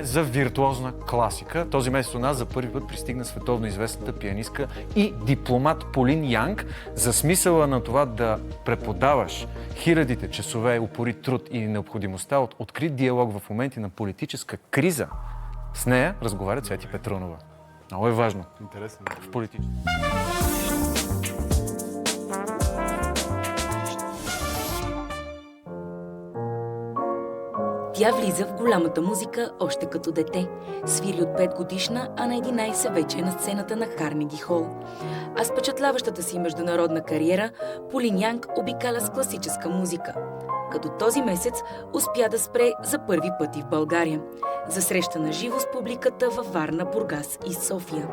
За виртуозна класика. Този месец у нас за първи път пристигна световно известната пианистка и дипломат Полин Янг. За смисъла на това да преподаваш хилядите часове упорит труд и необходимостта от открит диалог в моменти на политическа криза, с нея разговаря Цвети Петрунова. Много е важно. Интересно. В политическа. Тя влиза в голямата музика още като дете. Свири от 5 годишна, а на 11 вече е на сцената на Карнеги Хол. А с впечатляващата си международна кариера, Полин Янг обикаля с класическа музика. Като този месец успя да спре за първи път и в България. За среща на живо с публиката във Варна, Бургас и София.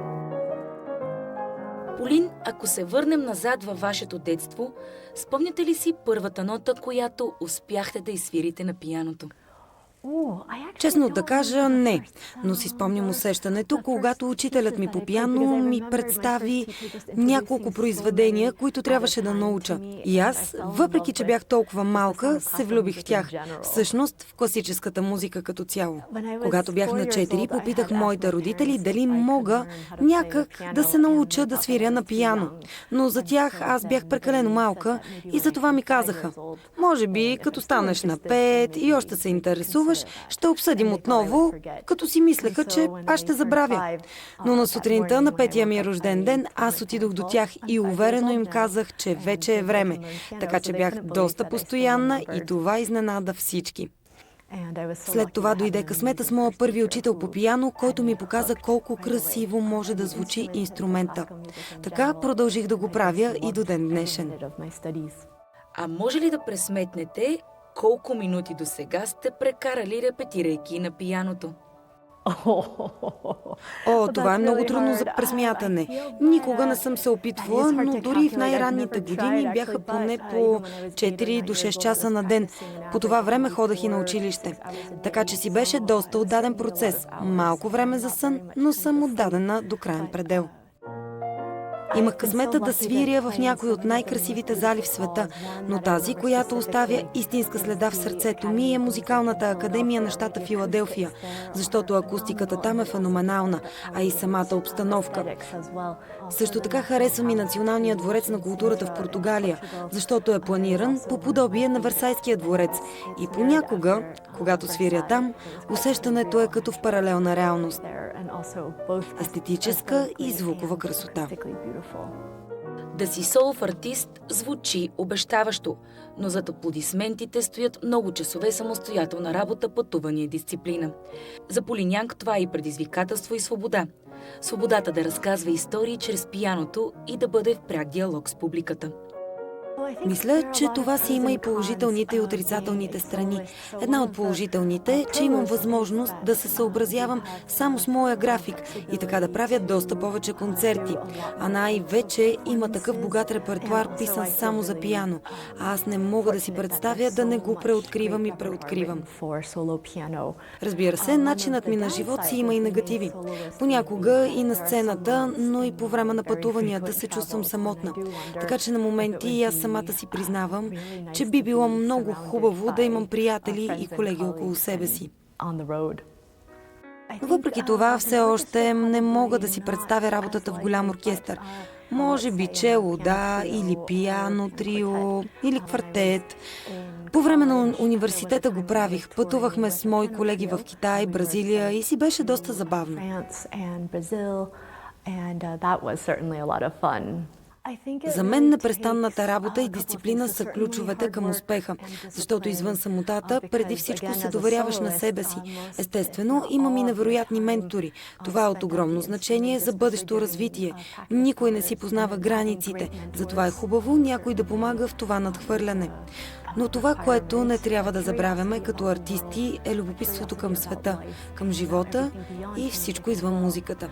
Полин, ако се върнем назад във вашето детство, спомняте ли си първата нота, която успяхте да изсвирите на пианото? Честно да кажа, не. Но си спомням усещането, когато учителят ми по пиано ми представи няколко произведения, които трябваше да науча. И аз, въпреки че бях толкова малка, се влюбих в тях. Всъщност, в класическата музика като цяло. Когато бях на 4, попитах моите родители дали мога някак да се науча да свиря на пиано. Но за тях аз бях прекалено малка и затова ми казаха: може би, като станеш на 5 и още се интересуваш, ще обсъдим отново, като си мислеха, че аз ще забравя. Но на сутринта на 5-я ми рожден ден аз отидох до тях и уверено им казах, че вече е време. Така че бях доста постоянна и това изненада всички. След това дойде късмета с моя първи учител по пиано, който ми показа колко красиво може да звучи инструмента. Така продължих да го правя и до ден днешен. А може ли да пресметнете колко минути до сега сте прекарали репетирайки на пианото? Това е много трудно за пресмятане. Никога не съм се опитвала, но дори в най-ранните години бяха поне по 4 до 6 часа на ден. По това време ходах и на училище. Така че си беше доста отдаден процес. Малко време за сън, но съм отдадена до краен предел. Имах късмета да свиря в някои от най-красивите зали в света, но тази, която оставя истинска следа в сърцето ми, е Музикалната академия на щата Филаделфия, защото акустиката там е феноменална, а и самата обстановка. Също така харесвам и Националния дворец на културата в Португалия, защото е планиран по подобие на Версайския дворец. И понякога, когато свиря там, усещането е като в паралелна реалност. Естетическа и звукова красота. Да си солов артист звучи обещаващо, но зад аплодисментите стоят много часове самостоятелна работа, пътуване и дисциплина. За Полин Янг това е и предизвикателство и свобода. Свободата да разказва истории чрез пианото и да бъде в пряк диалог с публиката. Мисля, че това си има и положителните и отрицателните страни. Една от положителните е, че имам възможност да се съобразявам само с моя график и така да правя доста повече концерти. А най-вече има такъв богат репертуар, писан само за пиано. А аз не мога да си представя да не го преоткривам и преоткривам. Разбира се, начинът ми на живот си има и негативи. Понякога и на сцената, но и по време на пътуванията се чувствам самотна. Така че на моменти и аз самата си признавам, че би било много хубаво да имам приятели и колеги около себе си. Въпреки това, все още не мога да си представя работата в голям оркестър. Може би чело, да, или пиано, трио, или квартет. По време на университета го правих. Пътувахме с мои колеги в Китай, Бразилия и си беше доста забавно. За мен непрестанната работа и дисциплина са ключовете към успеха, защото извън самотата, преди всичко се доверяваш на себе си. Естествено, имам и невероятни ментори. Това е от огромно значение за бъдещо развитие. Никой не си познава границите, затова е хубаво някой да помага в това надхвърляне. Но това, което не трябва да забравяме като артисти, е любопитството към света, към живота и всичко извън музиката.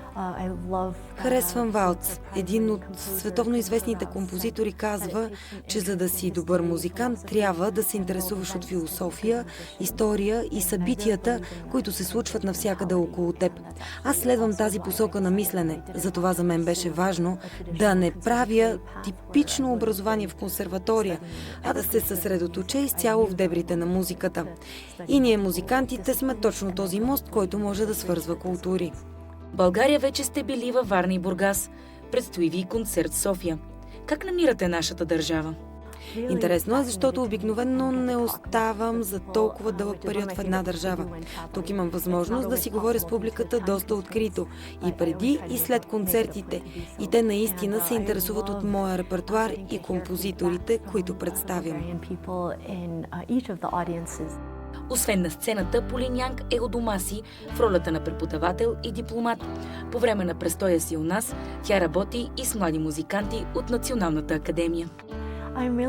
Харесвам валц, един от световно известните композитори казва, че за да си добър музикант, трябва да се интересуваш от философия, история и събитията, които се случват навсякъде около теб. Аз следвам тази посока на мислене. Затова за мен беше важно да не правя типично образование в консерватория, а да се съсредоточа изцяло в дебрите на музиката. И ние, музикантите, сме точно този мост, който може да свързва култури. В България вече сте били във Варна и Бургас. Предстои ви и концерт в София. Как намирате нашата държава? Интересно е, защото обикновено не оставам за толкова дълъг период в една държава. Тук имам възможност да си говоря с публиката доста открито. И преди, и след концертите. И те наистина се интересуват от моя репертуар и композиторите, които представям. Освен на сцената, Полин Янг е у дома си в ролята на преподавател и дипломат. По време на престоя си у нас, тя работи и с млади музиканти от Националната академия.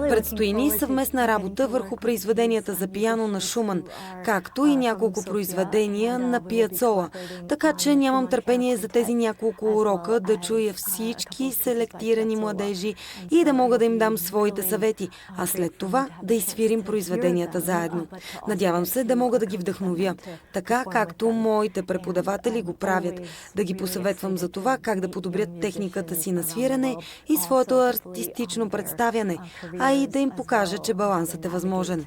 Предстои ни съвместна работа върху произведенията за пиано на Шуман, както и няколко произведения на Пиацола. Така че нямам търпение за тези няколко урока да чуя всички селектирани младежи и да мога да им дам своите съвети, а след това да изсвирим произведенията заедно. Надявам се да мога да ги вдъхновя, така както моите преподаватели го правят, да ги посъветвам за това как да подобрят техниката си на свирене и своето артистично представяне, а и да им покажа, че балансът е възможен.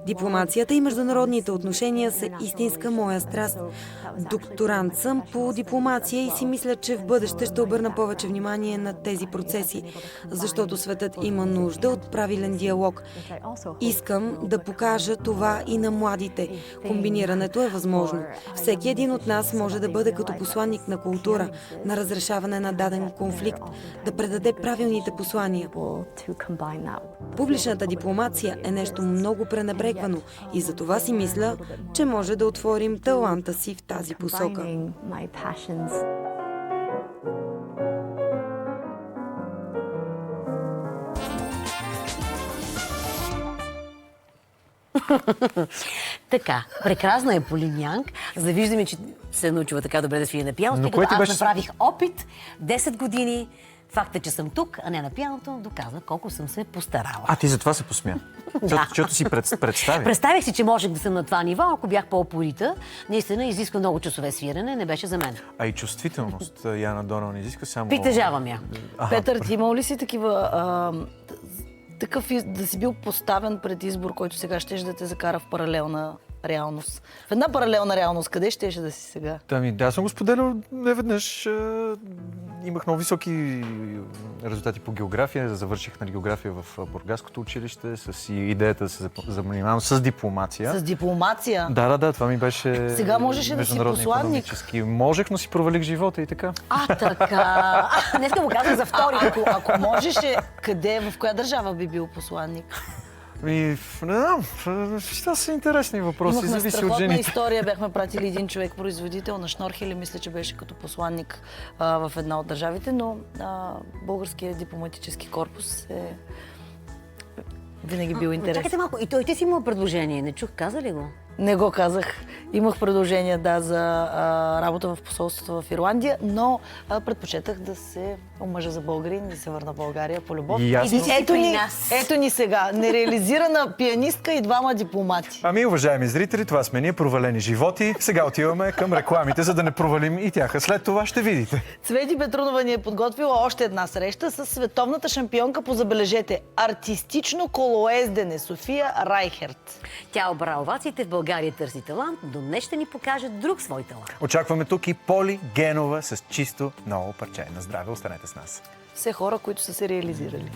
Дипломацията и международните отношения са истинска моя страст. Докторант съм по дипломация и си мисля, че в бъдеще ще обърна повече внимание на тези процеси, защото светът има нужда от правилен диалог. Искам да покажа това и на младите. Комбинирането е възможно. Всеки един от нас може да бъде като посланник на култура, на разрешаване на даден конфликт, да предаде правилните послания. Публичната дипломация е нещо много пренебрегвано и за това си мисля, че може да отворим таланта си в тази посока. Така, прекрасна е Полин Янг. Завиждаме, че се научила така добре да свири на пиано. Но Тъй като аз беше... направих опит 10 години. Факта, че съм тук, а не на пианото, доказва колко съм се постарала. А ти затова се посмя? Защото си представи. Представих си, че можех да съм на това ниво, ако бях по-опорита. Наистина изисква много часове свирене, не беше за мен. А и чувствителност, Яна Донал, не изисква само... Притежавам я. Петър, ти имал ли си такива... такъв да си бил поставен пред избор, който сега щеше да те закара в паралелна реалност? В една паралелна реалност, къде щеше да си сега? Да, съм го споделял неведнъж. Имах много високи резултати по география. Завърших на география в Бургаското училище с идеята да се занимавам с дипломация. С дипломация? Да, това ми беше сега можеше да си посланник. Можех, но си провалих живота и така. Така. Днеска му казах за втори. Ако можеше, къде, в коя държава би бил посланник? Не знам, това са интересни въпроси, Имахме зависи от страхотна жените. история, бяхме пратили един човек-производител на шнорхели, мисля, че беше като посланник в една от държавите, но българският дипломатически корпус е винаги бил интересен. Чакайте малко, и той ти си имал предложение, не чух, каза ли го? Не го казах. Имах предложение, за работа в посолството в Ирландия, но предпочетах да се омъжа за българин, да се върна в България по любов. Ето ни сега. Нереализирана пианистка и двама дипломати. Ами, уважаеми зрители, това сме ние, провалени животи. Сега отиваме към рекламите, за да не провалим и тях. След това ще видите. Цвети Петрунова ни е подготвила още една среща с световната шампионка по, забележете, артистично колоездене София Райхерт. Тя обра овациите, в България търси талант, но днес ще ни покаже друг свой талант. Очакваме тук и Поли Генова с чисто ново парче. На здраве, останете с нас. Все хора, които са се реализирали.